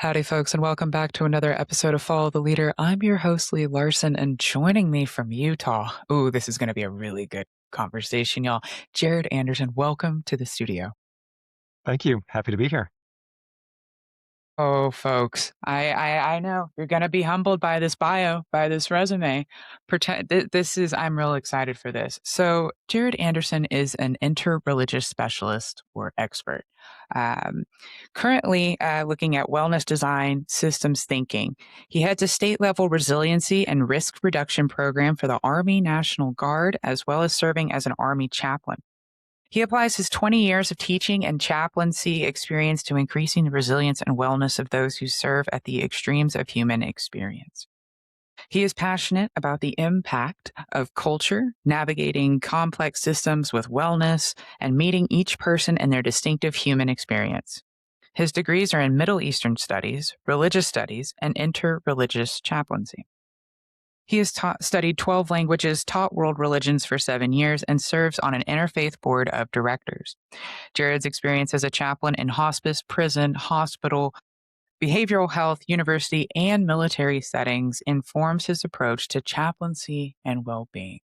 Howdy, folks, and welcome back to another episode of Follow the Leader. I'm your host, Lee Larson, and joining me from Utah. Ooh, this is going to be a really good conversation, y'all. Jared Anderson, welcome to the studio. Thank you. Happy to be here. Oh, folks, I know you're going to be humbled by this bio, by this resume. I'm real excited for this. So, Jared Anderson is an interreligious specialist or expert. Um, Currently looking at wellness design, systems thinking. He heads a state level resiliency and risk reduction program for the Army National Guard, as well as serving as an Army chaplain. He applies his 20 years of teaching and chaplaincy experience to increasing the resilience and wellness of those who serve at the extremes of human experience. He is passionate about the impact of culture, navigating complex systems with wellness, and meeting each person in their distinctive human experience. His degrees are in Middle Eastern Studies, Religious Studies, and Interreligious Chaplaincy. He has studied 12 languages, taught world religions for 7 years, and serves on an interfaith board of directors. Jared's experience as a chaplain in hospice, prison, hospital, behavioral health, university, and military settings informs his approach to chaplaincy and well-being.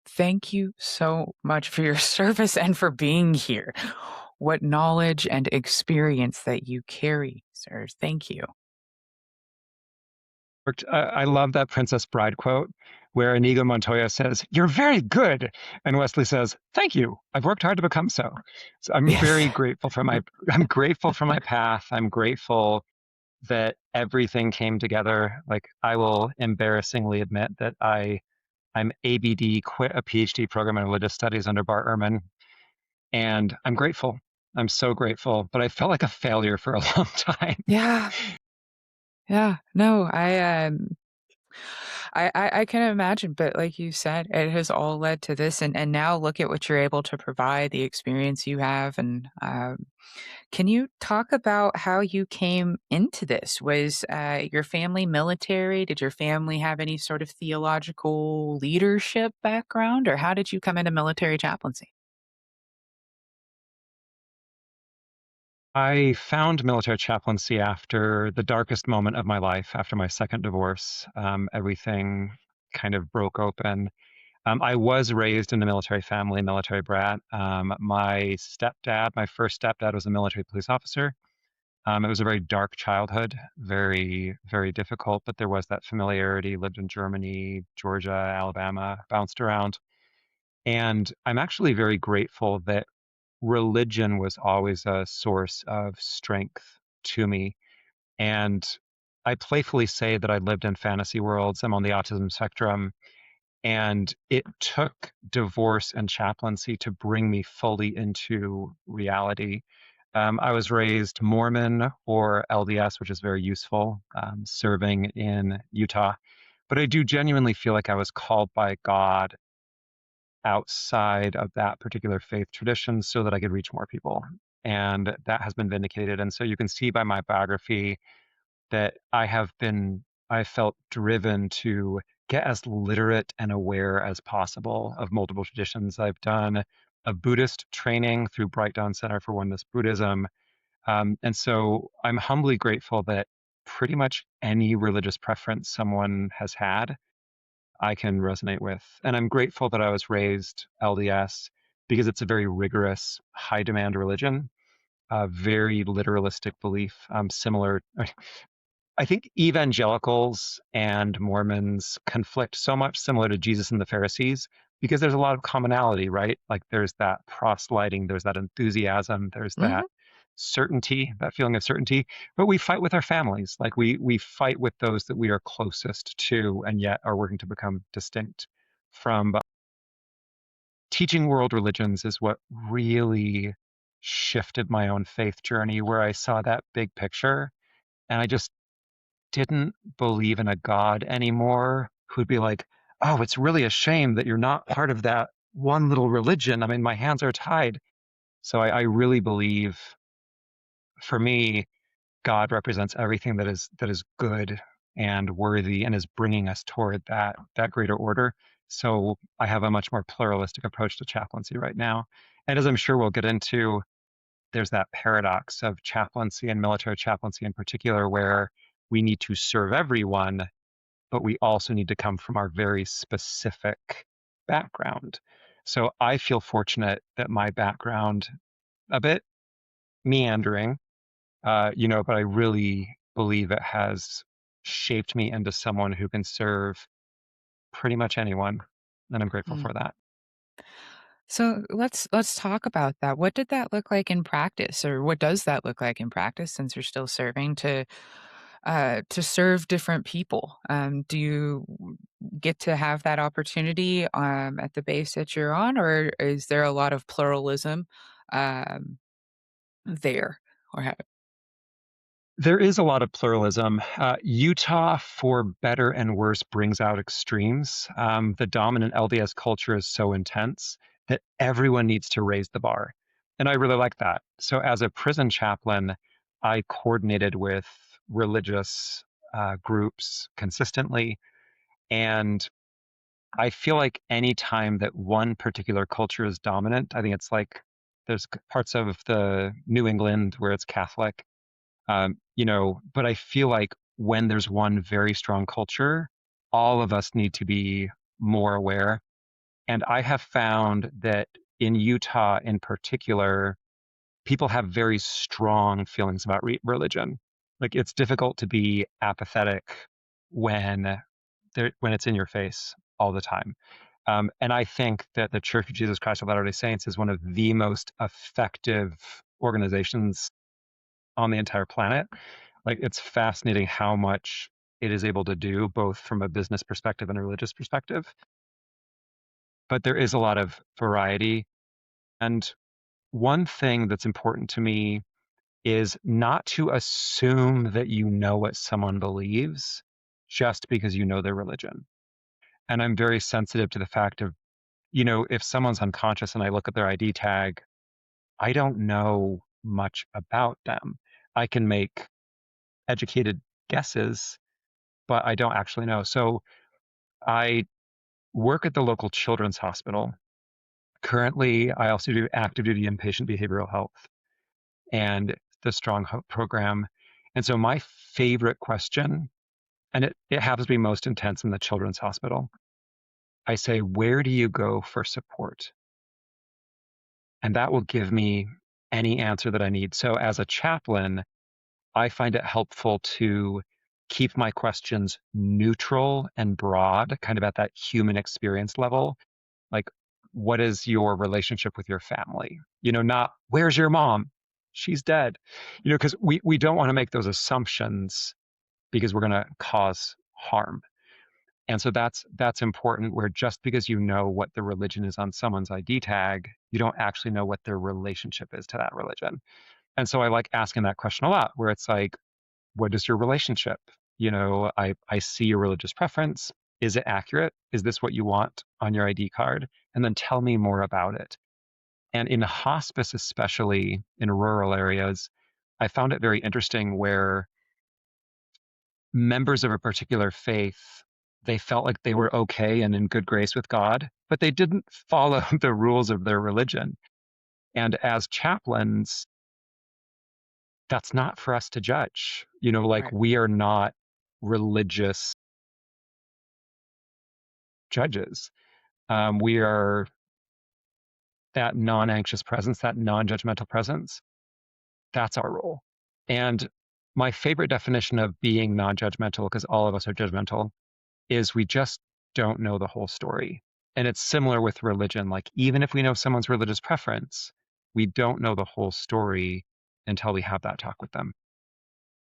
Thank you so much for your service and for being here. What knowledge and experience that you carry, sir. Thank you. I love that Princess Bride quote where Inigo Montoya says, "You're very good." And Wesley says, "Thank you. I've worked hard to become so." So I'm very Yes. grateful for I'm grateful for my path. I'm grateful that everything came together. Like I will embarrassingly admit that I'm ABD, quit a PhD program in religious studies under Bart Ehrman. And I'm grateful. I'm so grateful, but I felt like a failure for a long time. Yeah. Yeah. No, I can imagine, but like you said, it has all led to this, and now look at what you're able to provide, the experience you have, and can you talk about how you came into this? Was your family military? Did your family have any sort of theological leadership background, or how did you come into military chaplaincy? I found military chaplaincy after the darkest moment of my life, after my second divorce. Everything kind of broke open. I was raised in a military family, military brat. My stepdad, my first stepdad, was a military police officer. It was a very dark childhood, very, very difficult, but there was that familiarity. Lived in Germany, Georgia, Alabama, bounced around. And I'm actually very grateful that religion was always a source of strength to me. And I playfully say that I lived in fantasy worlds. I'm on the autism spectrum. And it took divorce and chaplaincy to bring me fully into reality. I was raised Mormon or LDS, which is very useful, serving in Utah. But I do genuinely feel like I was called by God outside of that particular faith tradition so that I could reach more people. And that has been vindicated. And so you can see by my biography that I felt driven to get as literate and aware as possible of multiple traditions. I've done a Buddhist training through Bright Dawn Center for Oneness Buddhism. And so I'm humbly grateful that pretty much any religious preference someone has had, I can resonate with. And I'm grateful that I was raised LDS because it's a very rigorous, high demand religion, a very literalistic belief, similar. I think evangelicals and Mormons conflict so much similar to Jesus and the Pharisees because there's a lot of commonality, right? Like there's that proselyting, there's that enthusiasm, there's Hmm. that certainty, that feeling of certainty. But we fight with our families, like we fight with those that we are closest to, and yet are working to become distinct from. But teaching world religions is what really shifted my own faith journey, where I saw that big picture, and I just didn't believe in a God anymore who'd be like, "Oh, it's really a shame that you're not part of that one little religion. I mean, my hands are tied." So I really believe, for me, God represents everything that is good and worthy and is bringing us toward that greater order. So I have a much more pluralistic approach to chaplaincy right now. And as I'm sure we'll get into, there's that paradox of chaplaincy and military chaplaincy in particular, where we need to serve everyone, but we also need to come from our very specific background. So I feel fortunate that my background, a bit meandering, but I really believe it has shaped me into someone who can serve pretty much anyone, and I'm grateful Mm. for that. So let's talk about that. What did that look like in practice, or what does that look like in practice since you're still serving to serve different people? Do you get to have that opportunity at the base that you're on, or is there a lot of pluralism um, there? Or There is a lot of pluralism. Utah, for better and worse, brings out extremes. The dominant LDS culture is so intense that everyone needs to raise the bar. And I really like that. So, as a prison chaplain, I coordinated with religious groups consistently. And I feel like any time that one particular culture is dominant, I think it's like there's parts of the New England where it's Catholic, but I feel like when there's one very strong culture, all of us need to be more aware. And I have found that in Utah in particular, people have very strong feelings about religion. Like it's difficult to be apathetic when when it's in your face all the time. And I think that the Church of Jesus Christ of Latter-day Saints is one of the most effective organizations on the entire planet. Like it's fascinating how much it is able to do, both from a business perspective and a religious perspective. But there is a lot of variety. And one thing that's important to me is not to assume that you know what someone believes just because you know their religion. And I'm very sensitive to the fact of, if someone's unconscious and I look at their ID tag, I don't know much about them. I can make educated guesses, but I don't actually know. So I work at the local children's hospital. Currently, I also do active duty inpatient behavioral health and the Strong Hope program. And so my favorite question, and it happens to be most intense in the children's hospital, I say, where do you go for support? And that will give me any answer that I need. So as a chaplain, I find it helpful to keep my questions neutral and broad, kind of at that human experience level. Like, what is your relationship with your family? Not where's your mom? She's dead. Because we don't want to make those assumptions because we're going to cause harm. And so that's important where just because you know what the religion is on someone's ID tag, you don't actually know what their relationship is to that religion. And so I like asking that question a lot, where it's like, what is your relationship? I see your religious preference. Is it accurate? Is this what you want on your ID card? And then tell me more about it. And in hospice, especially in rural areas, I found it very interesting where members of a particular faith, they felt like they were okay and in good grace with God, but they didn't follow the rules of their religion. And as chaplains, that's not for us to judge. Like right, we are not religious judges. We are that non anxious presence, that non judgmental presence. That's our role. And my favorite definition of being non judgmental, because all of us are judgmental, is we just don't know the whole story. And it's similar with religion. Like, even if we know someone's religious preference, we don't know the whole story until we have that talk with them.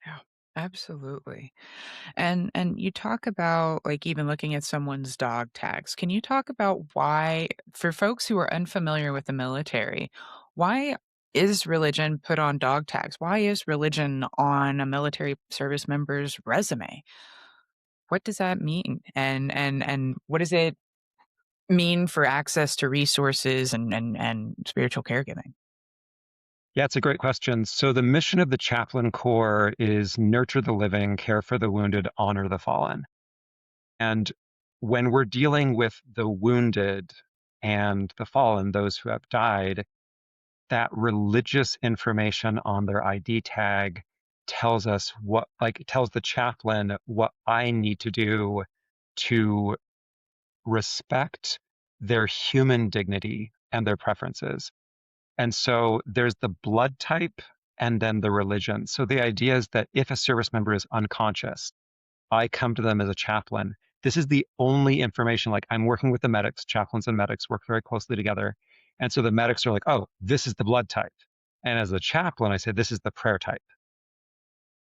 yeah, absolutely. And you talk about, like, even looking at someone's dog tags. Can you talk about why, for folks who are unfamiliar with the military, why is religion put on dog tags? Why is religion on a military service member's resume? What does that mean? And what does it mean for access to resources and spiritual caregiving? Yeah, it's a great question. So, the mission of the Chaplain Corps is nurture the living, care for the wounded, honor the fallen. And when we're dealing with the wounded and the fallen, those who have died, that religious information on their ID tag tells us what, like, tells the chaplain what I need to do to respect their human dignity and their preferences. And so there's the blood type and then the religion. So the idea is that if a service member is unconscious, I come to them as a chaplain. This is the only information, like I'm working with the medics, chaplains and medics work very closely together. And so the medics are like, oh, this is the blood type. And as a chaplain, I say, this is the prayer type.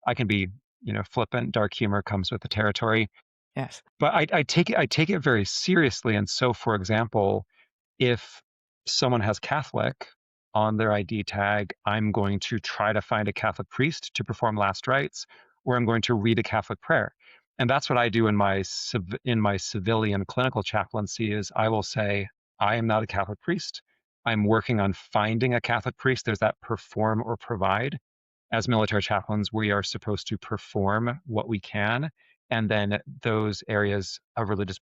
I can be, flippant, dark humor comes with the territory. Yes. But I take it very seriously. And so, for example, if someone has Catholic on their ID tag, I'm going to try to find a Catholic priest to perform last rites, or I'm going to read a Catholic prayer. And that's what I do in my civilian clinical chaplaincy is I will say, I am not a Catholic priest. I'm working on finding a Catholic priest. There's that perform or provide. As military chaplains, we are supposed to perform what we can, and then those areas of religious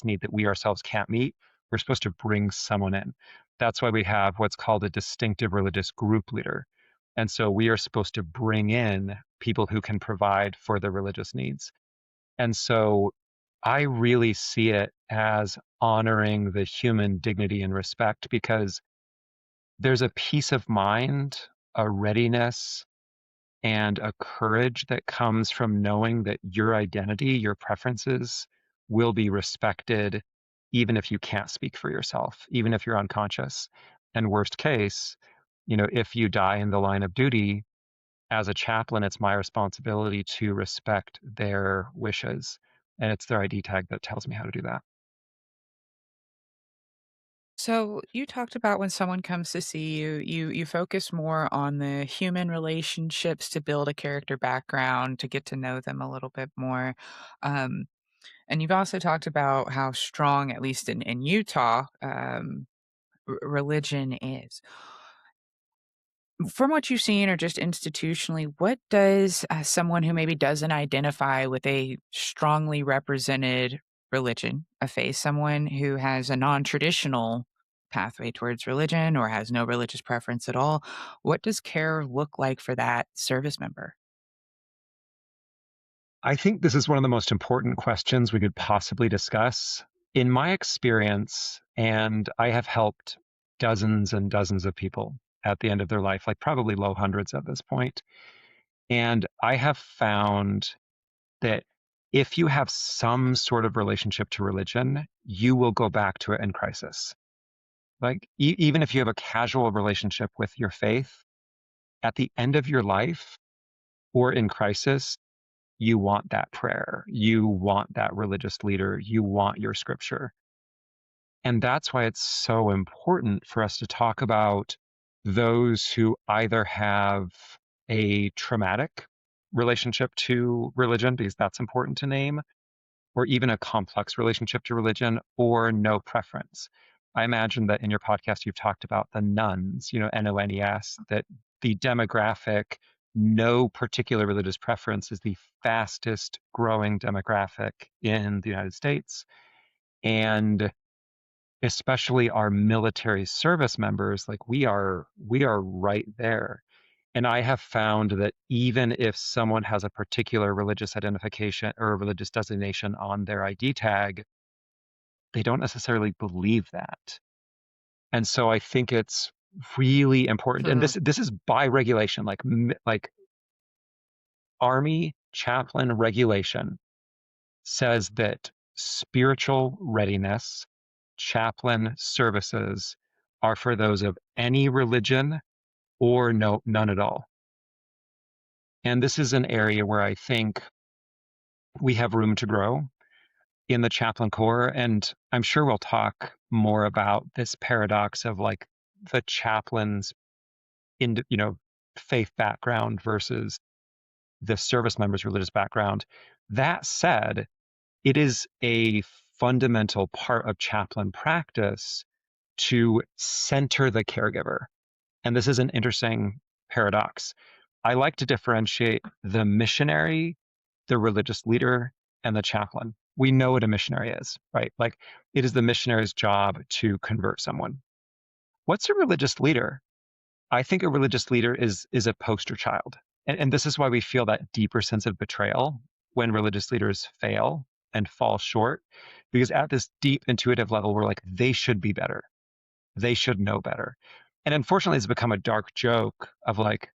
need that we ourselves can't meet, we're supposed to bring someone in. That's why we have what's called a distinctive religious group leader. And so we are supposed to bring in people who can provide for the religious needs. And so I really see it as honoring the human dignity and respect because there's a peace of mind, a readiness, and a courage that comes from knowing that your identity, your preferences will be respected, even if you can't speak for yourself, even if you're unconscious. And worst case, if you die in the line of duty, as a chaplain, it's my responsibility to respect their wishes. And it's their ID tag that tells me how to do that. So you talked about when someone comes to see you, you focus more on the human relationships to build a character background, to get to know them a little bit more. Um, and you've also talked about how strong, at least in Utah, religion is. From what you've seen or just institutionally, what does someone who maybe doesn't identify with a strongly represented religion, a faith, someone who has a non traditional pathway towards religion or has no religious preference at all, what does care look like for that service member? I think this is one of the most important questions we could possibly discuss. In my experience, and I have helped dozens and dozens of people at the end of their life, like probably low hundreds at this point. And I have found that if you have some sort of relationship to religion, you will go back to it in crisis. Like, even if you have a casual relationship with your faith, at the end of your life or in crisis, you want that prayer. You want that religious leader. You want your scripture. And that's why it's so important for us to talk about those who either have a traumatic relationship to religion, because that's important to name, or even a complex relationship to religion, or no preference. I imagine that in your podcast, you've talked about the nuns, NONES, that the demographic, no particular religious preference is the fastest growing demographic in the United States. And especially our military service members, like we are right there. And I have found that even if someone has a particular religious identification or a religious designation on their ID tag, they don't necessarily believe that. And so I think it's really important. And Hmm. this is by regulation, like Army chaplain regulation says that spiritual readiness, chaplain services are for those of any religion or none at all. And this is an area where I think we have room to grow in the chaplain corps. And I'm sure we'll talk more about this paradox of like the chaplain's in, faith background versus the service member's religious background. That said, it is a fundamental part of chaplain practice to center the caregiver. And this is an interesting paradox. I like to differentiate the missionary, the religious leader, and the chaplain. We know what a missionary is, right? Like it is the missionary's job to convert someone. What's a religious leader? I think a religious leader is a poster child. And this is why we feel that deeper sense of betrayal when religious leaders fail and fall short. Because at this deep intuitive level, we're like, they should be better. They should know better. And unfortunately, it's become a dark joke of like,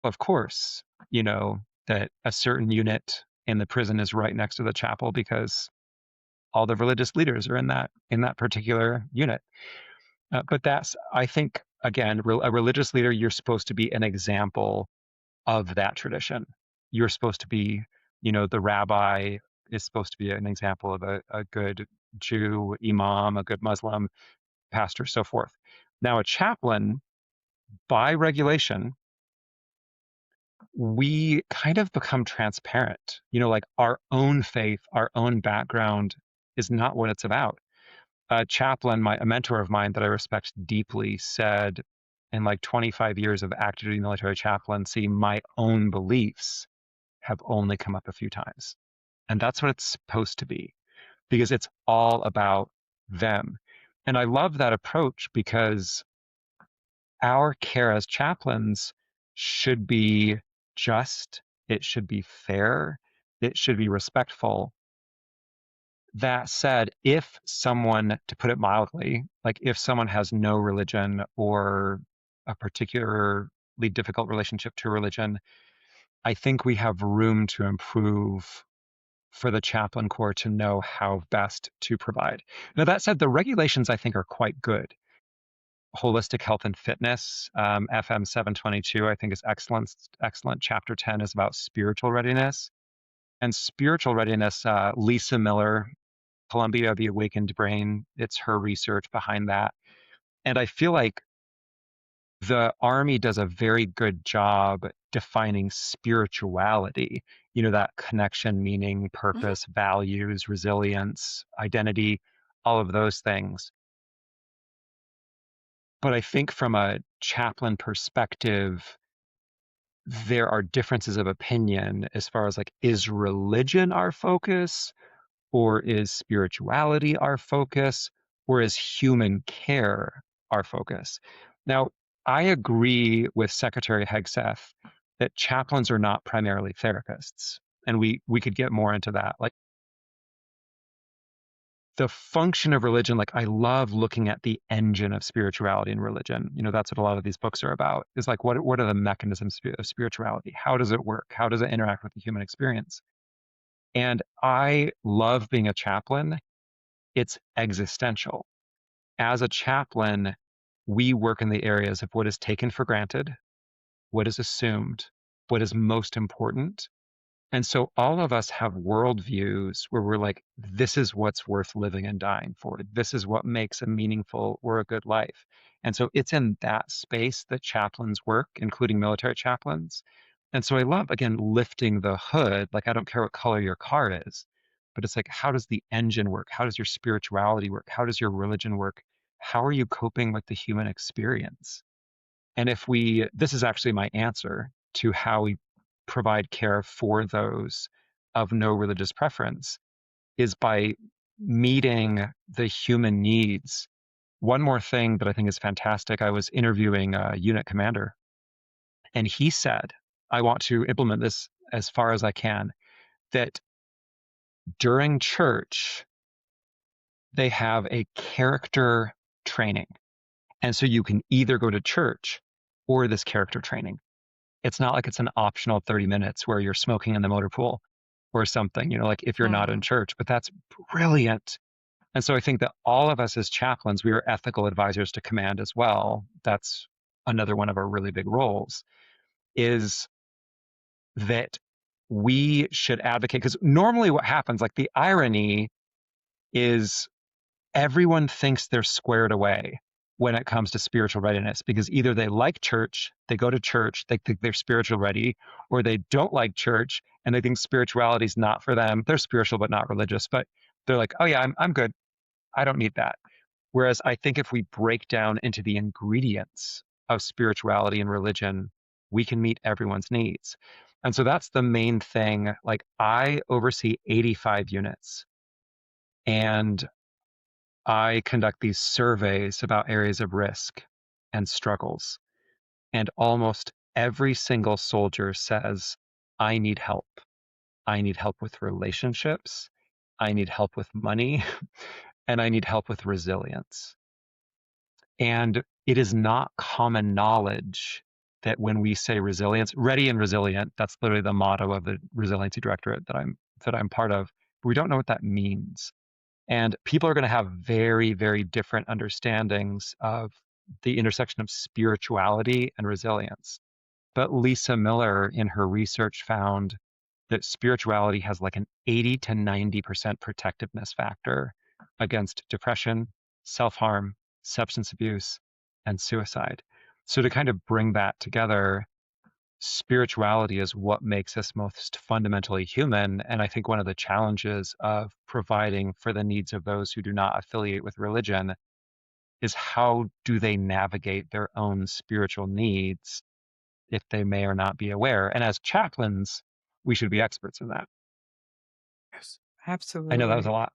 of course, you know, that a certain unit in the prison is right next to the chapel because all the religious leaders are in that particular unit. But that's, I think, again, a religious leader, you're supposed to be an example of that tradition. You're supposed to be, you know, the rabbi is supposed to be an example of a good Jew, imam, a good Muslim, pastor, so forth. Now, a chaplain, by regulation, we kind of become transparent. You know, like our own faith, our own background is not what it's about. A chaplain, a mentor of mine that I respect deeply, said, in like 25 years of active duty military chaplaincy, my own beliefs have only come up a few times. And that's what it's supposed to be, because it's all about them. And I love that approach because our care as chaplains should be just, it should be fair, it should be respectful. That said, if someone, to put it mildly, like if someone has no religion or a particularly difficult relationship to religion, I think we have room to improve for the chaplain corps to know how best to provide. Now, that said, the regulations I think are quite good. Holistic health and fitness, FM 722, I think is excellent. Excellent. Chapter 10 is about spiritual readiness. And spiritual readiness, Lisa Miller, Columbia, The Awakened Brain, it's her research behind that. And I feel like the Army does a very good job defining spirituality, you know, that connection, meaning, Mhm. purpose, values, resilience, identity, all of those things. But I think from a chaplain perspective, there are differences of opinion as far as like, is religion our focus? Or is spirituality our focus? Or is human care our focus? Now, I agree with Secretary Hegseth that chaplains are not primarily therapists. And we could get more into that. Like the function of religion, like I love looking at the engine of spirituality and religion. You know, that's what a lot of these books are about. Is like what are the mechanisms of spirituality? How does it work? How does it interact with the human experience? And I love being a chaplain. It's existential. As a chaplain, we work in the areas of what is taken for granted, what is assumed, what is most important. And so all of us have worldviews where we're like, this is what's worth living and dying for. This is what makes a meaningful or a good life. And so it's in that space that chaplains work, including military chaplains. And so I love, again, lifting the hood. Like, I don't care what color your car is, but it's like, how does the engine work? How does your spirituality work? How does your religion work? How are you coping with the human experience? And if we, this is actually my answer to how we provide care for those of no religious preference, is by meeting the human needs. One more thing that I think is fantastic, I was interviewing a unit commander, and he said, I want to implement this as far as I can, that during church, they have a character training. And so you can either go to church or this character training. It's not like it's an optional 30 minutes where you're smoking in the motor pool or something, you know, like if you're not in Mhm. church, but that's brilliant. And so I think that all of us as chaplains, we are ethical advisors to command as well. That's another one of our really big roles, is that we should advocate. Because normally what happens, like the irony is everyone thinks they're squared away when it comes to spiritual readiness because either they like church, they go to church, they think they're spiritual ready, or they don't like church and they think spirituality is not for them. They're spiritual but not religious, but they're like, oh yeah, I'm good. I don't need that. Whereas I think if we break down into the ingredients of spirituality and religion, we can meet everyone's needs. And so that's the main thing. Like I oversee 85 units and I conduct these surveys about areas of risk and struggles. And almost every single soldier says, I need help. I need help with relationships. I need help with money. And I need help with resilience. And it is not common knowledge that when we say resilience, ready and resilient, that's literally the motto of the resiliency directorate that I'm part of. But we don't know what that means. And people are going to have very, very different understandings of the intersection of spirituality and resilience. But Lisa Miller in her research found that spirituality has like an 80 to 90% protectiveness factor against depression, self-harm, substance abuse, and suicide. So to kind of bring that together, spirituality is what makes us most fundamentally human. And I think one of the challenges of providing for the needs of those who do not affiliate with religion is how do they navigate their own spiritual needs if they may or not be aware. And as chaplains, we should be experts in that. Yes. I know that was a Absolutely. lot.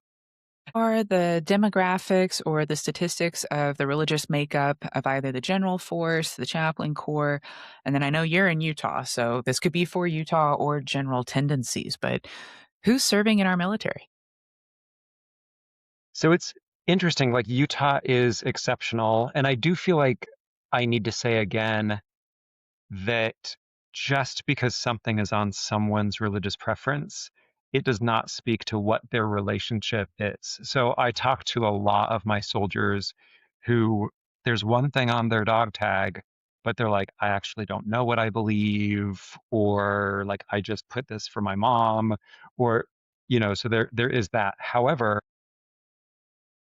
Are the demographics or the statistics of the religious makeup of either the general force, the chaplain corps, and then I know you're in Utah, so this could be for Utah or general tendencies, but who's serving in our military? So it's interesting. Like Utah is exceptional. And I do feel like I need to say again that just because something is on someone's religious preference, it does not speak to what their relationship is. So I talk to a lot of my soldiers who there's one thing on their dog tag, but they're like, I actually don't know what I believe, or like I just put this for my mom, or so there is that. However,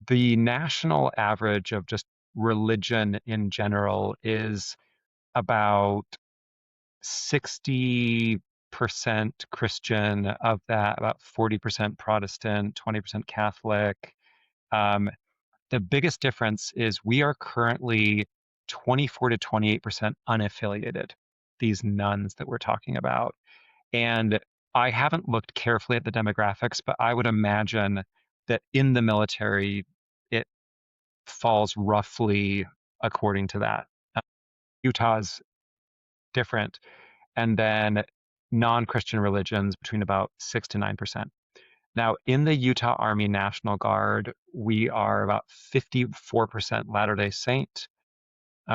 the national average of just religion in general is about 60% Christian. Of that, about 40% Protestant, 20% Catholic. Um, the biggest difference is we are currently 24 to 28% unaffiliated, these nuns that we're talking about. And I haven't looked carefully at the demographics, but I would imagine that in the military, it falls roughly according to that. Utah's different. And then non-Christian religions between about 6 to 9%. Now, in the Utah Army National Guard, we are about 54% Latter-day Saint,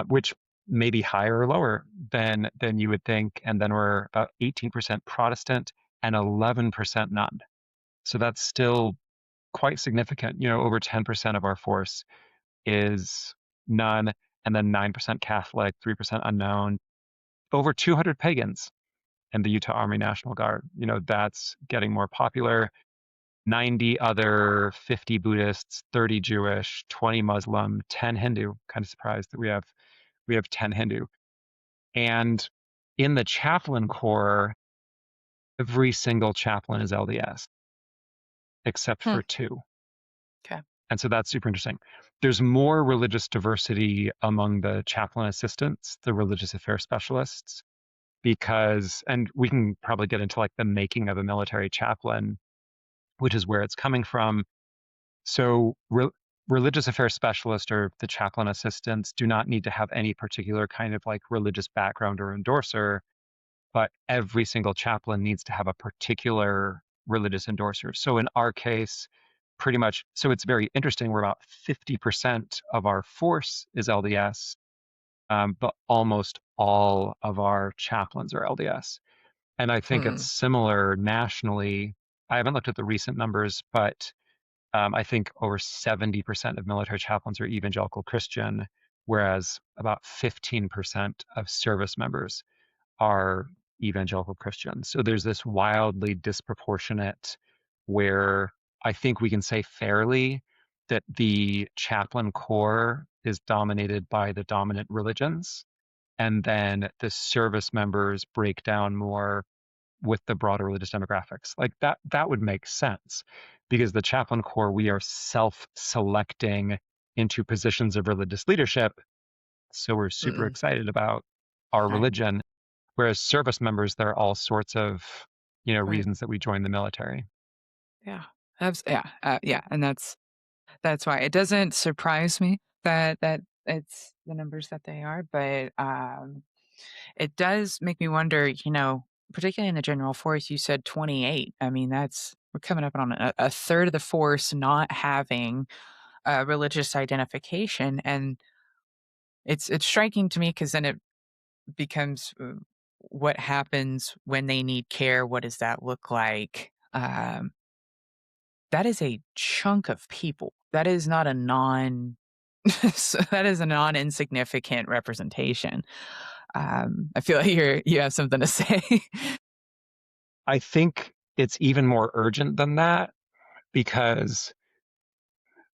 which may be higher or lower than you would think. And then we're about 18% Protestant and 11% none. So that's still quite significant. Over 10% of our force is none, and then 9% Catholic, 3% unknown, over 200 pagans in the Utah Army National Guard. That's getting more popular. 90 other, 50 Buddhists, 30 Jewish, 20 Muslim, 10 Hindu. Kind of surprised that we have 10 Hindu. And in the chaplain corps, every single chaplain is LDS except Hmm. for two. Okay. And so that's super interesting. There's more religious diversity among the chaplain assistants, the religious affairs specialists, because, and we can probably get into like the making of a military chaplain, which is where it's coming from. So, religious affairs specialists or the chaplain assistants do not need to have any particular kind of like religious background or endorser, but every single chaplain needs to have a particular religious endorser. So, in our case, pretty much, so it's very interesting. We're about 50% of our force is LDS, but almost all of our chaplains are LDS. And I think it's Hmm. similar nationally. I haven't looked at the recent numbers, but I think over 70% of military chaplains are evangelical Christian, whereas about 15% of service members are evangelical Christians. So there's this wildly disproportionate where I think we can say fairly that the chaplain corps is dominated by the dominant religions, and then the service members break down more with the broader religious demographics. Like that would make sense because the chaplain corps, we are self-selecting into positions of religious leadership. So we're super Mm-mm. excited about our Right. religion. Whereas service members, there are all sorts of, Right. reasons that we join the military. Yeah. Yeah. Yeah. And that's That's why it doesn't surprise me that it's the numbers that they are, but, it does make me wonder, particularly in the general force, you said 28. I mean, that's we're coming up on a third of the force not having a religious identification, and it's striking to me because then it becomes, what happens when they need care? What does that look like? That is a chunk of people. That is not a non so that is a non-insignificant representation. I feel like you have something to say. I think it's even more urgent than that because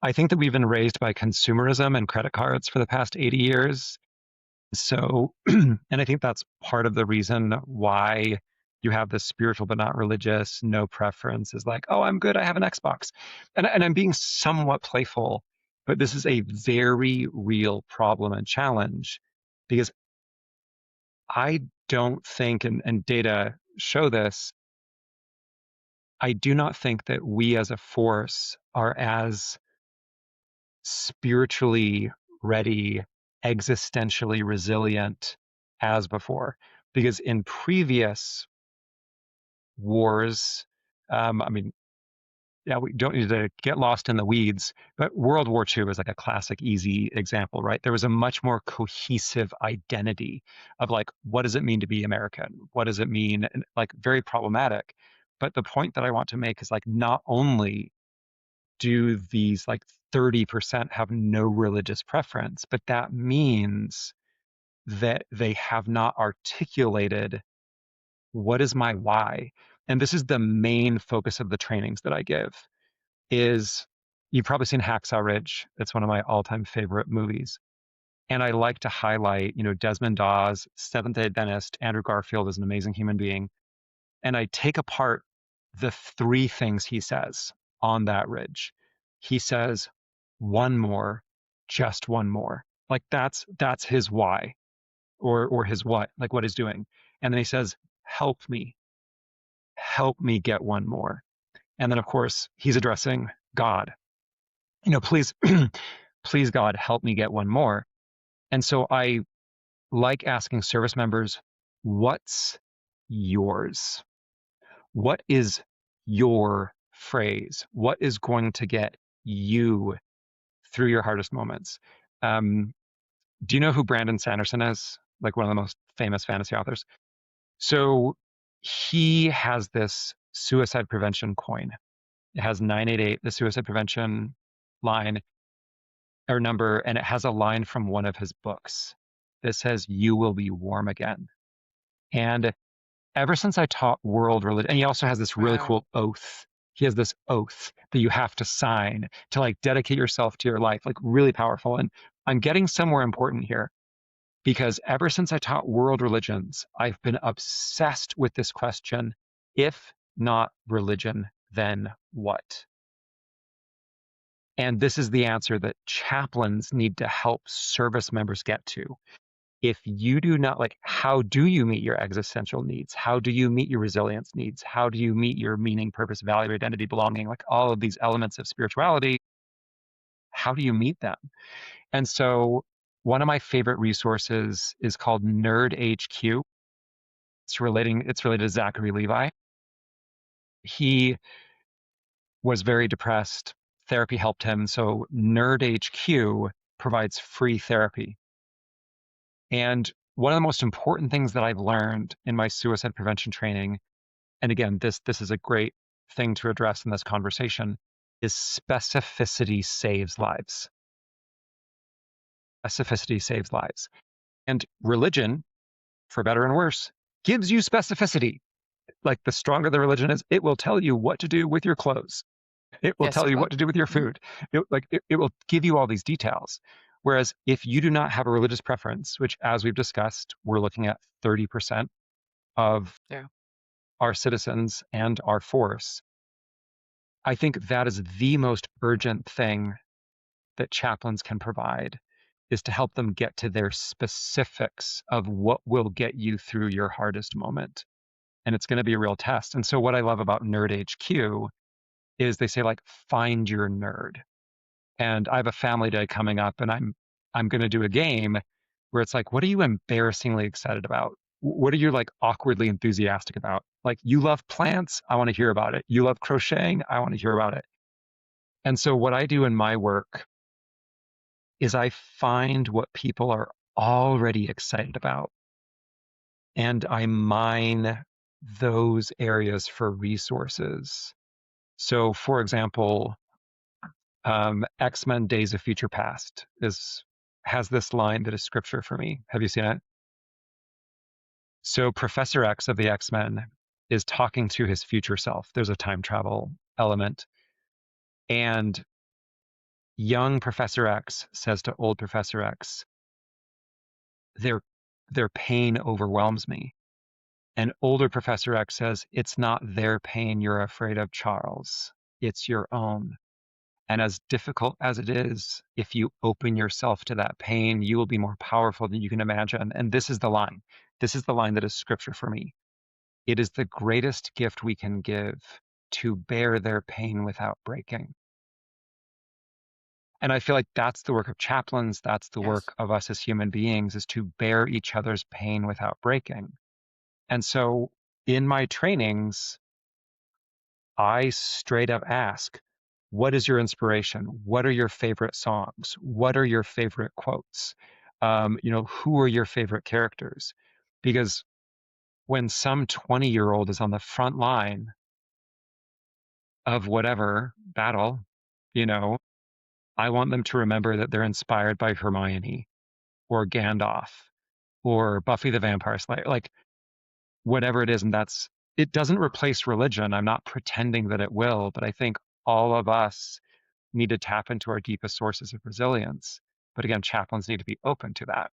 I think that we've been raised by consumerism and credit cards for the past 80 years. So, and I think that's part of the reason why you have this spiritual but not religious, no preference is like, oh, I'm good, I have an Xbox. And I'm being somewhat playful, but this is a very real problem and challenge because I don't think, and data show this, I do not think that we as a force are as spiritually ready, existentially resilient as before. Because in previous wars, I mean, yeah, we don't need to get lost in the weeds, but World War II is like a classic, easy example, right? There was a much more cohesive identity of like, what does it mean to be American? What does it mean? And like, very problematic. But the point that I want to make is like, not only do these like 30% have no religious preference, but that means that they have not articulated what is my why. And this is the main focus of the trainings that I give is you've probably seen Hacksaw Ridge. It's one of my all-time favorite movies. And I like to highlight, Desmond Dawes, Seventh-day Adventist, Andrew Garfield is an amazing human being. And I take apart the three things he says on that ridge. He says, one more, just one more. Like that's his why or his what, like what he's doing. And then he says, help me get one more. And then of course he's addressing God. Please, please God, help me get one more. And so I like asking service members, what's yours? What is your phrase? What is going to get you through your hardest moments? Um, do you know who Brandon Sanderson is? Like one of the most famous fantasy authors. So he has this suicide prevention coin. It has 988, the suicide prevention line or number, and it has a line from one of his books that says, "You will be warm again." And ever since I taught world religion, and he also has this really Wow. cool oath. He has this oath that you have to sign to like dedicate yourself to your life, like really powerful. And I'm getting somewhere important here because ever since I taught world religions, I've been obsessed with this question: if not religion, then what? And this is the answer that chaplains need to help service members get to. If you do not like, how do you meet your existential needs? How do you meet your resilience needs? How do you meet your meaning, purpose, value, identity, belonging, like all of these elements of spirituality? How do you meet them? And so one of my favorite resources is called Nerd HQ. It's related to Zachary Levi. He was very depressed. Therapy helped him. So Nerd HQ provides free therapy. And one of the most important things that I've learned in my suicide prevention training, and again, this is a great thing to address in this conversation, is specificity saves lives. Specificity saves lives. And religion, for better and worse, gives you specificity. Like the stronger the religion is, it will tell you what to do with your clothes. It will Yes, tell it you will. what to do with your Mhm. food. It will give you all these details. Whereas if you do not have a religious preference, which as we've discussed, we're looking at 30% of Yeah. our citizens and our force, I think that is the most urgent thing that chaplains can provide is to help them get to their specifics of what will get you through your hardest moment. And it's going to be a real test. And so what I love about Nerd HQ is they say like, find your nerd. And I have a family day coming up, and I'm going to do a game where it's like, what are you embarrassingly excited about? What are you like awkwardly enthusiastic about? Like, you love plants, I want to hear about it. You love crocheting, I want to hear about it. And so what I do in my work is I find what people are already excited about, and I mine those areas for resources. So, for example, X-Men Days of Future Past is has this line that is scripture for me. Have you seen it? So Professor X of the X-Men is talking to his future self. There's a time travel element. And young Professor X says to old Professor X, their their pain overwhelms me. And older Professor X says, it's not their pain you're afraid of, Charles. It's your own. And as difficult as it is, if you open yourself to that pain, you will be more powerful than you can imagine. And this is the line. This is the line that is scripture for me. It is the greatest gift we can give to bear their pain without breaking. And I feel like that's the work of chaplains. That's the Yes. work of us as human beings, is to bear each other's pain without breaking. And so in my trainings, I straight up ask, what is your inspiration? What are your favorite songs? What are your favorite quotes? Who are your favorite characters? Because when some 20-year-old is on the front line of whatever battle, you know, I want them to remember that they're inspired by Hermione or Gandalf or Buffy the Vampire Slayer, like whatever it is. And it doesn't replace religion. I'm not pretending that it will, but I think all of us need to tap into our deepest sources of resilience. But again, chaplains need to be open to that.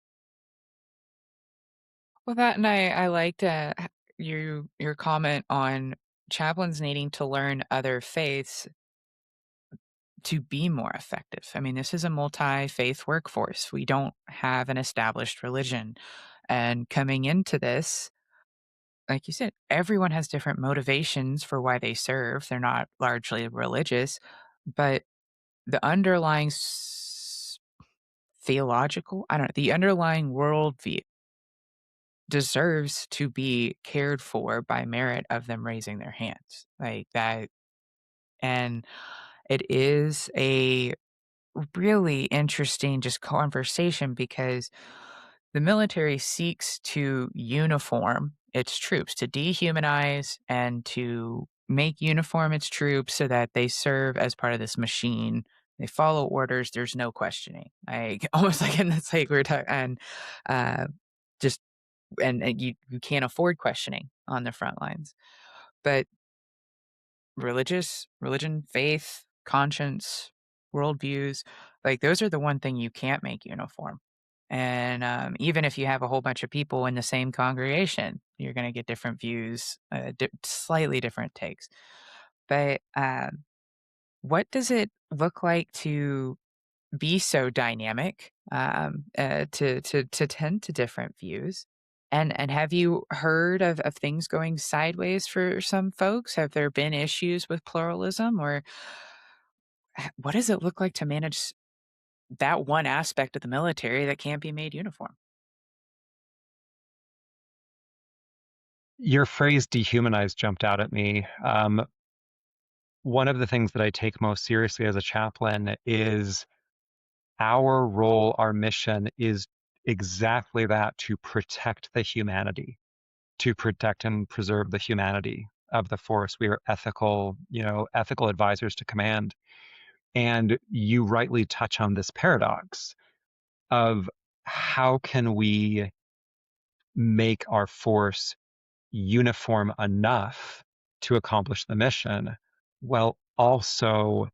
Well, that and I liked, your comment on chaplains needing to learn other faiths to be more effective. I mean, this is a multi-faith workforce. We don't have an established religion. And coming into this, like you said, everyone has different motivations for why they serve. They're not largely religious, but the underlying theological, I don't know, the underlying worldview deserves to be cared for by merit of them raising their hands like that. And it is a really interesting just conversation because the military seeks to uniform its troops, to dehumanize and to make uniform its troops so that they serve as part of this machine. They follow orders. There's no questioning. Like almost like in this, like we are talking, and uh, just and you can't afford questioning on the front lines. But religion, faith, conscience, worldviews, like, those are the one thing you can't make uniform. And, even if you have a whole bunch of people in the same congregation, you're gonna get different views, slightly different takes. But, what does it look like to be so dynamic, to tend to different views. And have you heard of things going sideways for some folks? Have there been issues with pluralism, or what does it look like to manage that one aspect of the military that can't be made uniform? Your phrase dehumanized jumped out at me. One of the things that I take most seriously as a chaplain is our role, our mission is exactly that, to protect the humanity, to protect and preserve the humanity of the force. We are ethical advisors to command. And you rightly touch on this paradox of how can we make our force uniform enough to accomplish the mission while also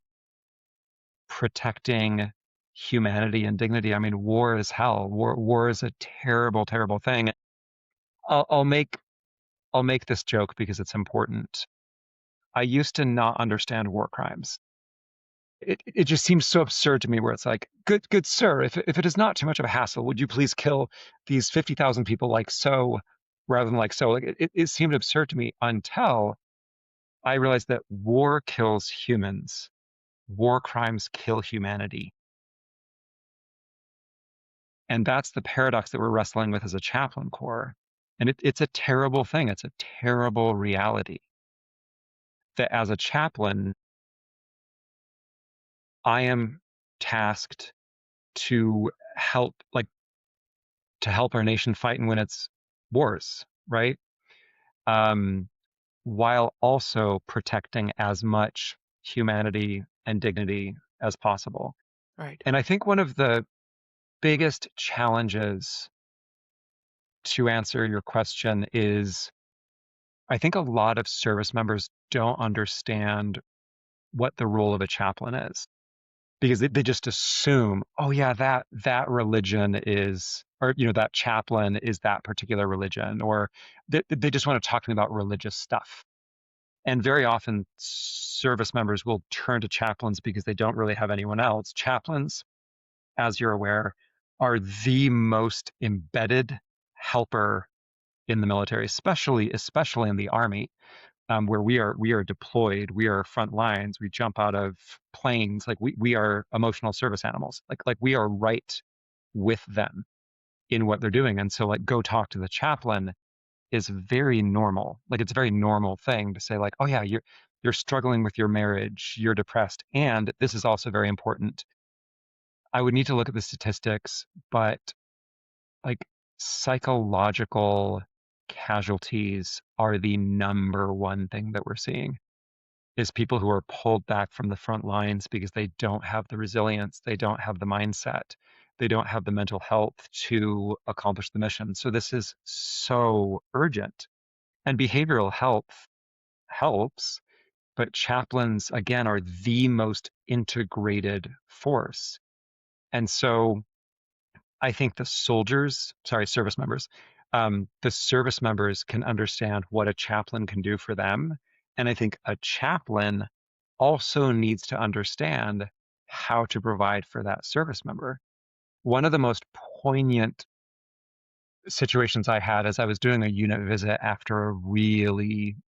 protecting humanity and dignity. I mean, war is hell. War is a terrible, terrible thing. I'll, I'll make I'll make this joke because it's important. I used to not understand war crimes. It just seems so absurd to me, where it's like, good sir, if it is not too much of a hassle, would you please kill these 50,000 people like so, rather than like so? Like it seemed absurd to me until I realized that war kills humans. war crimes kill humanity. And that's the paradox that we're wrestling with as a chaplain corps. And it's a terrible thing. It's a terrible reality that as a chaplain, I am tasked to help, like, to help our nation fight and win its wars, right? Um, while also protecting as much humanity and dignity as possible. Right. And I think one of the biggest challenges to answer your question is I think a lot of service members don't understand what the role of a chaplain is because they just assume, oh yeah, that religion is, or that chaplain is that particular religion, or they just want to talk to me about religious stuff. And very often service members will turn to chaplains because they don't really have anyone else. Chaplains, as you're aware, are the most embedded helper in the military, especially in the Army, where we are deployed, we are front lines, we jump out of planes, like we are emotional service animals, like we are right with them in what they're doing. And so like go talk to the chaplain is very normal. Like it's a very normal thing to say like, oh yeah, you're struggling with your marriage, you're depressed, and this is also very important. I would need to look at the statistics, but like psychological casualties are the number one thing that we're seeing is people who are pulled back from the front lines because they don't have the resilience, they don't have the mindset, they don't have the mental health to accomplish the mission. So this is so urgent. And behavioral health helps, but chaplains, again, are the most integrated force. And so I think service members, the service members can understand what a chaplain can do for them. And I think a chaplain also needs to understand how to provide for that service member. One of the most poignant situations I had as I was doing a unit visit after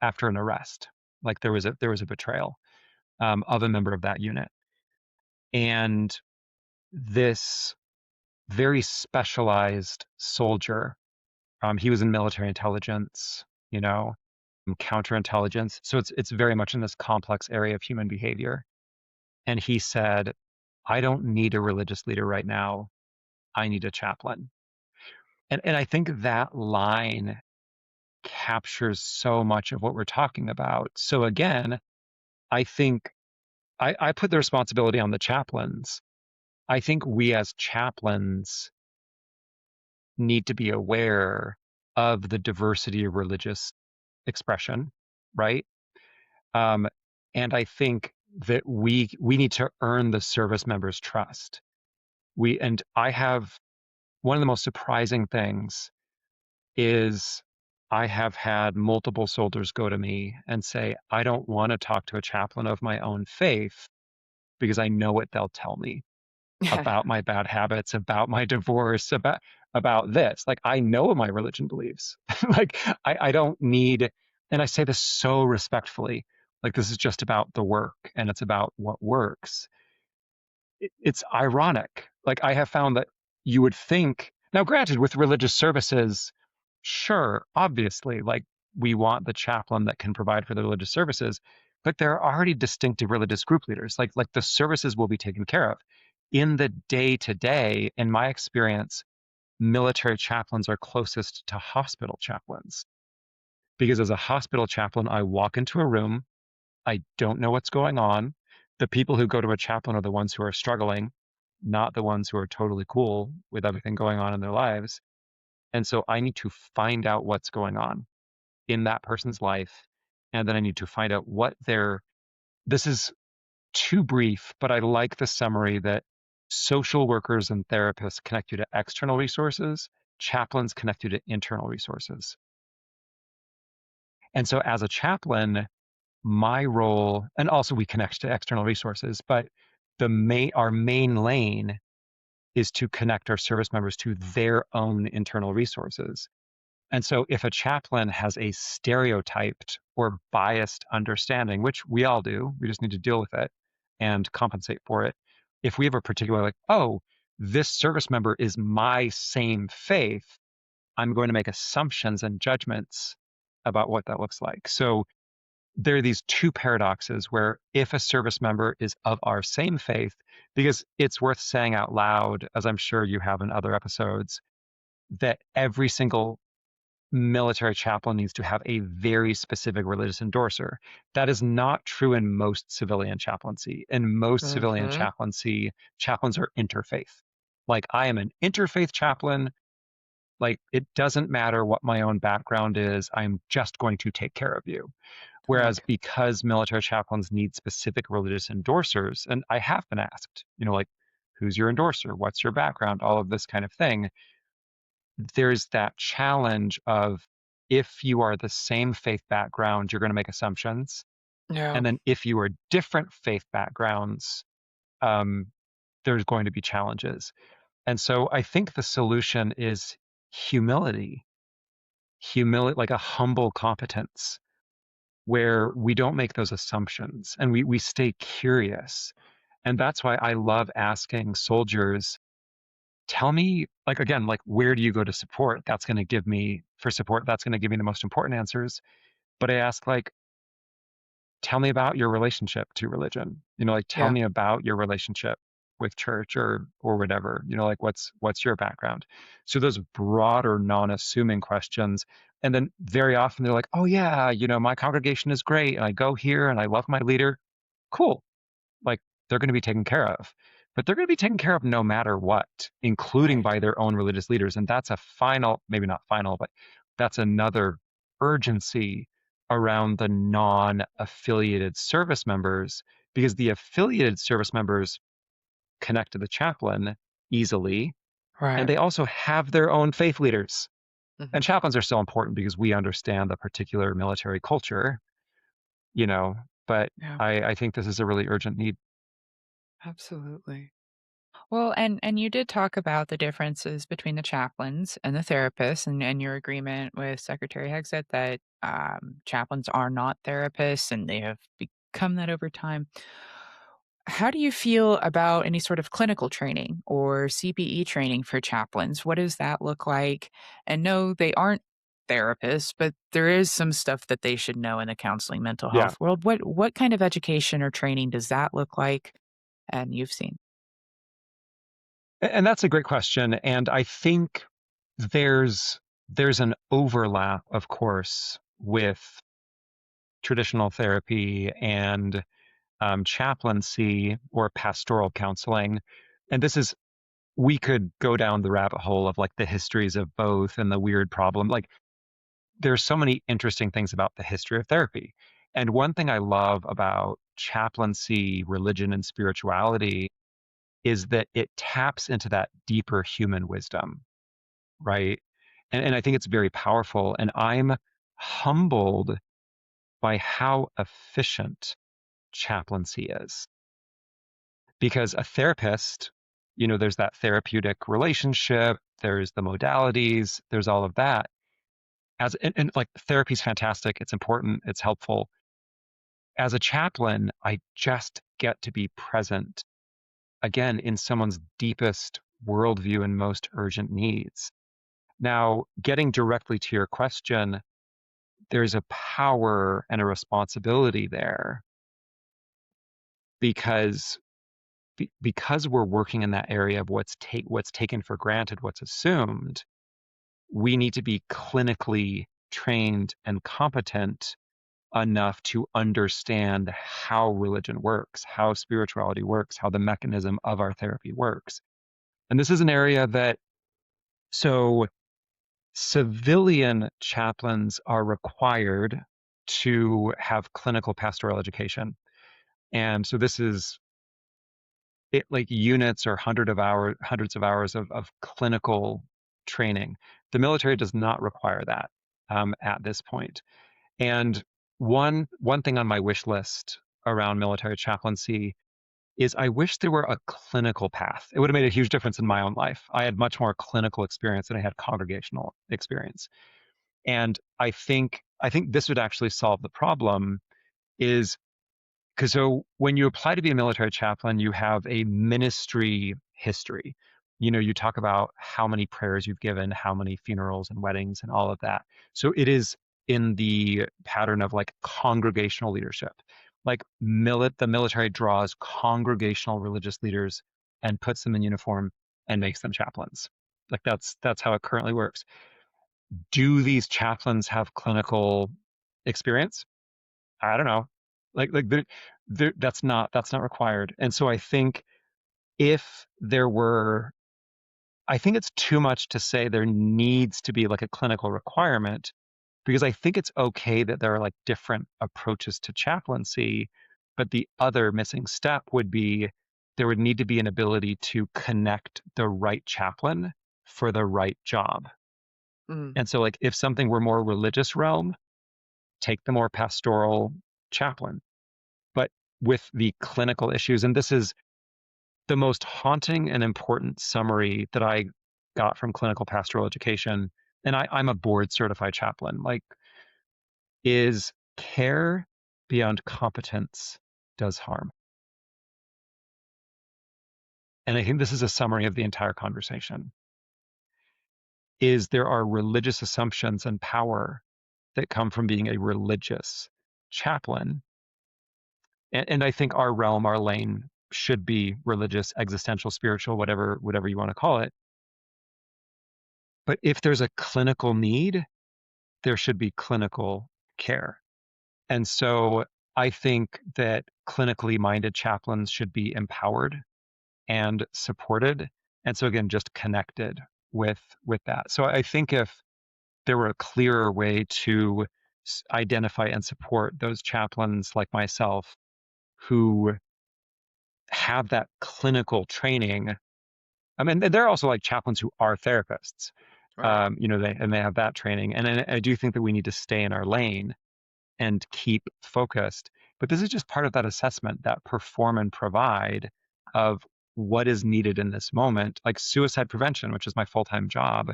an arrest, like there was a betrayal of a member of that unit, and this very specialized soldier. He was in military intelligence, you know, counterintelligence. So it's very much in this complex area of human behavior. And he said, I don't need a religious leader right now. I need a chaplain. And I think that line captures so much of what we're talking about. So again, I think I put the responsibility on the chaplains. I think we as chaplains need to be aware of the diversity of religious expression, right? Um, and I think that we need to earn the service members' trust. And I have one of the most surprising things is I have had multiple soldiers go to me and say, I don't want to talk to a chaplain of my own faith because I know what they'll tell me about my bad habits, about my divorce, about this. Like I know what my religion believes. Like I don't need, and I say this so respectfully, like this is just about the work and it's about what works. It's ironic. Like I have found that you would think, now granted, with religious services, sure, obviously, like we want the chaplain that can provide for the religious services, but there are already distinctive religious group leaders. Like the services will be taken care of. In the day to day, in my experience, military chaplains are closest to hospital chaplains. Because as a hospital chaplain, I walk into a room, I don't know what's going on. The people who go to a chaplain are the ones who are struggling, not the ones who are totally cool with everything going on in their lives. And so I need to find out what's going on in that person's life. And then I need to find out this is too brief, but I like the summary that social workers and therapists connect you to external resources, chaplains connect you to internal resources. And so as a chaplain, my role, and also we connect to external resources, but our main lane is to connect our service members to their own internal resources. And so if a chaplain has a stereotyped or biased understanding, which we all do, we just need to deal with it, and compensate for it. If we have a particular, like, oh, this service member is my same faith, I'm going to make assumptions and judgments about what that looks like. So there are these two paradoxes where if a service member is of our same faith, because it's worth saying out loud, as I'm sure you have in other episodes, that every single military chaplain needs to have a very specific religious endorser. That is not true in most civilian chaplaincy. In most civilian Mm-hmm. chaplaincy, chaplains are interfaith. Like, I am an interfaith chaplain. Like, it doesn't matter what my own background is, I'm just going to take care of you. Whereas Right. because military chaplains need specific religious endorsers, and I have been asked, like, who's your endorser? What's your background? All of this kind of thing. There's that challenge of, if you are the same faith background, you're going to make assumptions. Yeah. And then if you are different faith backgrounds, um, there's going to be challenges. And so I think the solution is humility, humility, like a humble competence where we don't make those assumptions and we stay curious. And that's why I love asking soldiers, tell me, like, again, like, where do you go to support? That's going to give me, for support, that's going to give me the most important answers. But I ask, like, tell me about your relationship to religion. Like, tell Yeah. me about your relationship with church or whatever. Like, what's your background? So those broader, non-assuming questions. And then very often they're like, oh yeah, my congregation is great, and I go here and I love my leader. Cool. Like, they're going to be taken care of. But they're going to be taken care of no matter what, including Right. by their own religious leaders. And that's a final, maybe not final, but that's another urgency around the non-affiliated service members, because the affiliated service members connect to the chaplain easily, and Right. they also have their own faith leaders. Hmm. And chaplains are still important because we understand the particular military culture, you know, but Yeah. I think this is a really urgent need. Absolutely. Well, and you did talk about the differences between the chaplains and the therapists, and your agreement with Secretary Hegseth that chaplains are not therapists, and they have become that over time. How do you feel about any sort of clinical training or CPE training for chaplains? What does that look like? And no, they aren't therapists, but there is some stuff that they should know in the counseling mental Yeah. health world. What kind of education or training does that look like? And you've seen. And that's a great question. And I think there's an overlap, of course, with traditional therapy and chaplaincy or pastoral counseling. And we could go down the rabbit hole of, like, the histories of both and the weird problem. Like, there's so many interesting things about the history of therapy. And one thing I love about chaplaincy, religion, and spirituality is that it taps into that deeper human wisdom, right? And I think it's very powerful. And I'm humbled by how efficient chaplaincy is. Because a therapist, there's that therapeutic relationship, there's the modalities, there's all of that. And like, therapy's fantastic, it's important, it's helpful. As a chaplain, I just get to be present again in someone's deepest worldview and most urgent needs. Now, getting directly to your question, there's a power and a responsibility there because because we're working in that area of what's taken for granted, what's assumed. We need to be clinically trained and competent enough to understand how religion works, how spirituality works, how the mechanism of our therapy works. And this is an area that, so civilian chaplains are required to have clinical pastoral education. And so this is it, like, units or hundreds of hours of clinical training. The military does not require that at this point. And one thing on my wish list around military chaplaincy is, I wish there were a clinical path. It would have made a huge difference in my own life. I had much more clinical experience than I had congregational experience. And I think this would actually solve the problem, is because so when you apply to be a military chaplain, you have a ministry history. You talk about how many prayers you've given, how many funerals and weddings and all of that. So it is in the pattern of like congregational leadership. Like the military draws congregational religious leaders and puts them in uniform and makes them chaplains. Like that's how it currently works. Do these chaplains have clinical experience? I don't know. Like that's not required. And so I think if there were, I think it's too much to say there needs to be like a clinical requirement, because I think it's okay that there are like different approaches to chaplaincy, but the other missing step would be there would need to be an ability to connect the right chaplain for the right job. Mm, And so like if something were more religious realm, take the more pastoral chaplain. But with the clinical issues, and this is the most haunting and important summary that I got from clinical pastoral education, and I'm a board certified chaplain, like, is care beyond competence does harm. And I think this is a summary of the entire conversation, is there are religious assumptions and power that come from being a religious chaplain. And I think our realm, our lane should be religious, existential, spiritual, whatever you want to call it. But if there's a clinical need, there should be clinical care. And so I think that clinically minded chaplains should be empowered and supported. And so again, just connected with that. So I think if there were a clearer way to identify and support those chaplains like myself who have that clinical training. I mean, there are also like chaplains who are therapists, right. they have that training. And I do think that we need to stay in our lane and keep focused. But this is just part of that assessment, that perform and provide of what is needed in this moment. Like suicide prevention, which is my full-time job,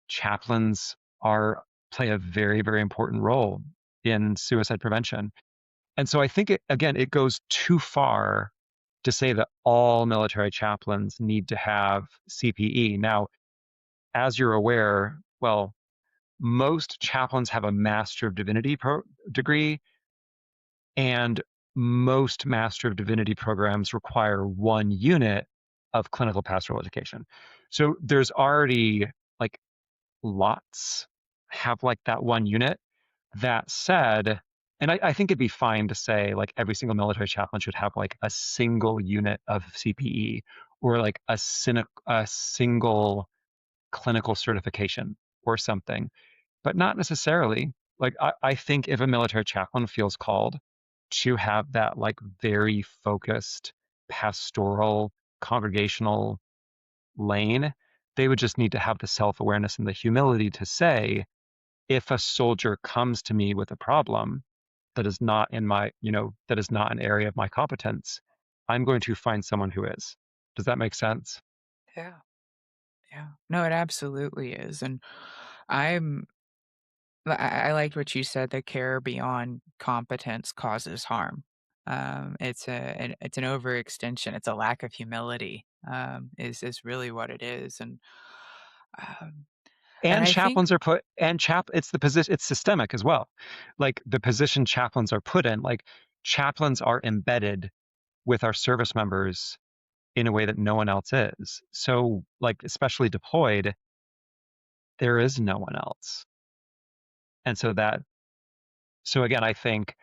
chaplains are play a very, very important role in suicide prevention. And so I think again, it goes too far to say that all military chaplains need to have CPE. Now, as you're aware, well, most chaplains have a Master of Divinity degree, and most Master of Divinity programs require 1 unit of clinical pastoral education. So there's already like lots have like that 1 unit. That said, and I think it'd be fine to say like every single military chaplain should have like a single unit of CPE, or like a single clinical certification or something, but not necessarily. Like I think if a military chaplain feels called to have that like very focused pastoral congregational lane, they would just need to have the self-awareness and the humility to say, if a soldier comes to me with a problem that is not in my, that is not an area of my competence, I'm going to find someone who is. Does that make sense? Yeah. Yeah. No, it absolutely is. And I'm I liked what you said, that care beyond competence causes harm. It's an overextension. It's a lack of humility. Is really what it is. Um, and And I think chaplains are put, and it's the position, it's systemic as well. Like the position chaplains are put in, like chaplains are embedded with our service members in a way that no one else is. So, like, especially deployed, there is no one else. And so again, I think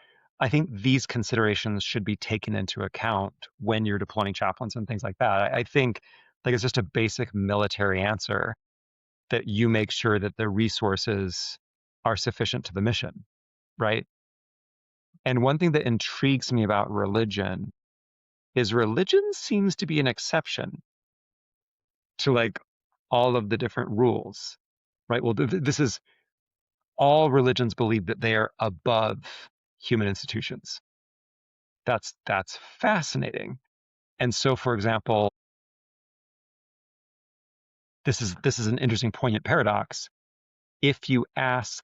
these considerations should be taken into account when you're deploying chaplains and things like that. I think like it's just a basic military answer that you make sure that the resources are sufficient to the mission, right? And one thing that intrigues me about religion is religion seems to be an exception to like all of the different rules, right? Well, this is all religions believe that they are above human institutions. That's fascinating. And so, for example, this is an interesting poignant paradox. If you ask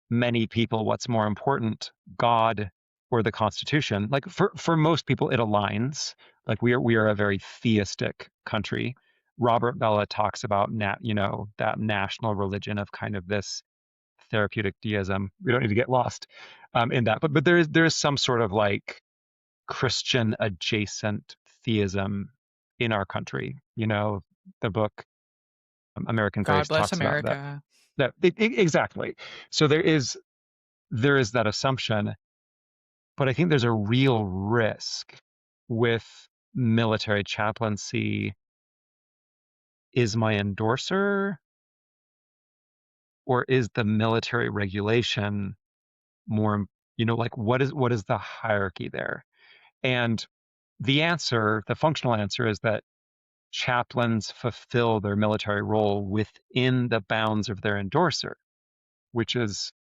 many people what's more important, God or the Constitution. Like for most people, it aligns. Like we are a very theistic country. Robert Bella talks about that national religion of kind of this therapeutic deism. We don't need to get lost in that, but there is some sort of like Christian adjacent theism in our country. The book American God Grace bless talks about that. America. Exactly. So there is that assumption, but I think there's a real risk with military chaplaincy. Is my endorser, or is the military regulation more, like what is the hierarchy there? And the functional answer is that chaplains fulfill their military role within the bounds of their endorser, which is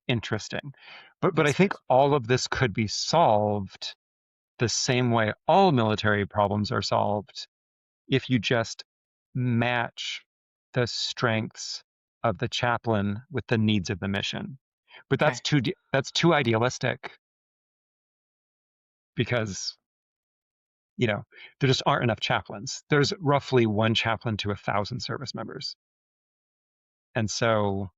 interesting. But I Yes, it think is. all of this could be solved the same way all military problems are solved if you just match the strengths of the chaplain with the needs of the mission. But Okay. that's too idealistic because you know there just aren't enough chaplains. There's roughly one chaplain to 1,000 service members, and so.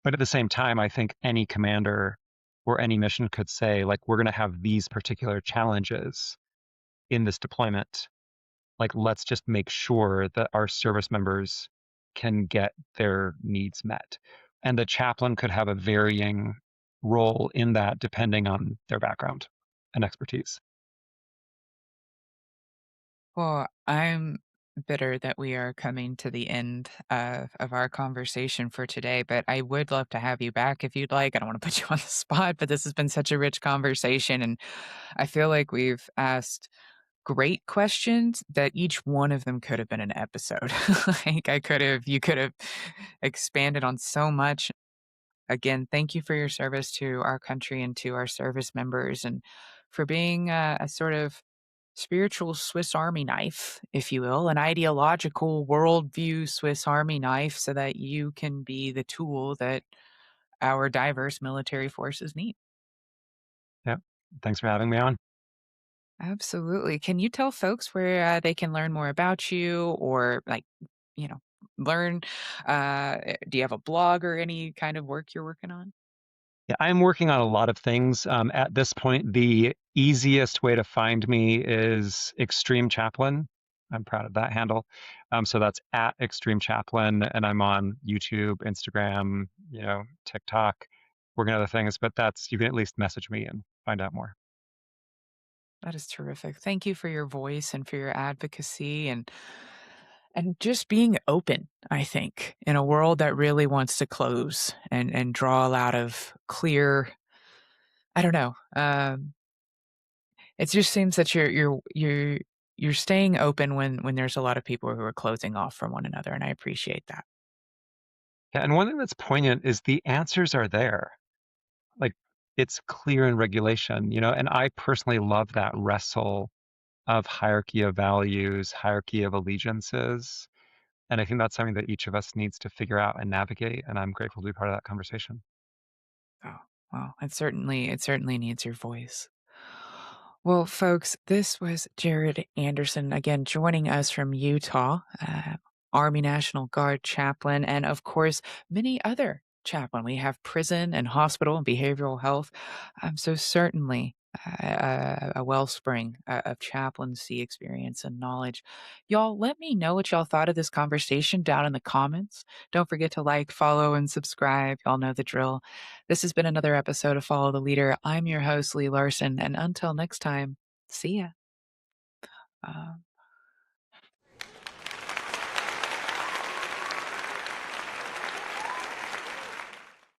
But at the same time, I think any commander or any mission could say, like, we're going to have these particular challenges in this deployment. Like, let's just make sure that our service members can get their needs met. And the chaplain could have a varying role in that depending on their background and expertise. Well, I'm bitter that we are coming to the end of our conversation for today, but I would love to have you back if you'd like. I don't want to put you on the spot, but this has been such a rich conversation. And I feel like we've asked great questions that each one of them could have been an episode. Like you could have expanded on so much. Again, thank you for your service to our country and to our service members and for being a sort of spiritual Swiss Army knife, if you will, an ideological worldview Swiss Army knife so that you can be the tool that our diverse military forces need. Yeah. Thanks for having me on. Absolutely. Can you tell folks where they can learn more about you or you know, learn? Do you have a blog or any kind of work you're working on? Yeah, I'm working on a lot of things. At this point, the easiest way to find me is Extreme Chaplain. I'm proud of that handle. So that's at Extreme Chaplain, and I'm on YouTube, Instagram, TikTok, working on other things. But you can at least message me and find out more. That is terrific. Thank you for your voice and for your advocacy and just being open, I think, in a world that really wants to close and draw a lot of clear I don't know. It just seems that you're staying open when there's a lot of people who are closing off from one another, and I appreciate that. Yeah, and one thing that's poignant is the answers are there. Like it's clear in regulation, and I personally love that wrestle of hierarchy of values, hierarchy of allegiances. And I think that's something that each of us needs to figure out and navigate. And I'm grateful to be part of that conversation. Oh, well, it certainly needs your voice. Well, folks, this was Jared Anderson again joining us from Utah, Army National Guard chaplain, and of course, many other chaplain. We have prison and hospital and behavioral health. So certainly a wellspring of chaplaincy experience and knowledge. Y'all, let me know what y'all thought of this conversation down in the comments. Don't forget to like, follow, and subscribe. Y'all know the drill. This has been another episode of Follow the Leader. I'm your host, Lee Larson, and until next time, see ya.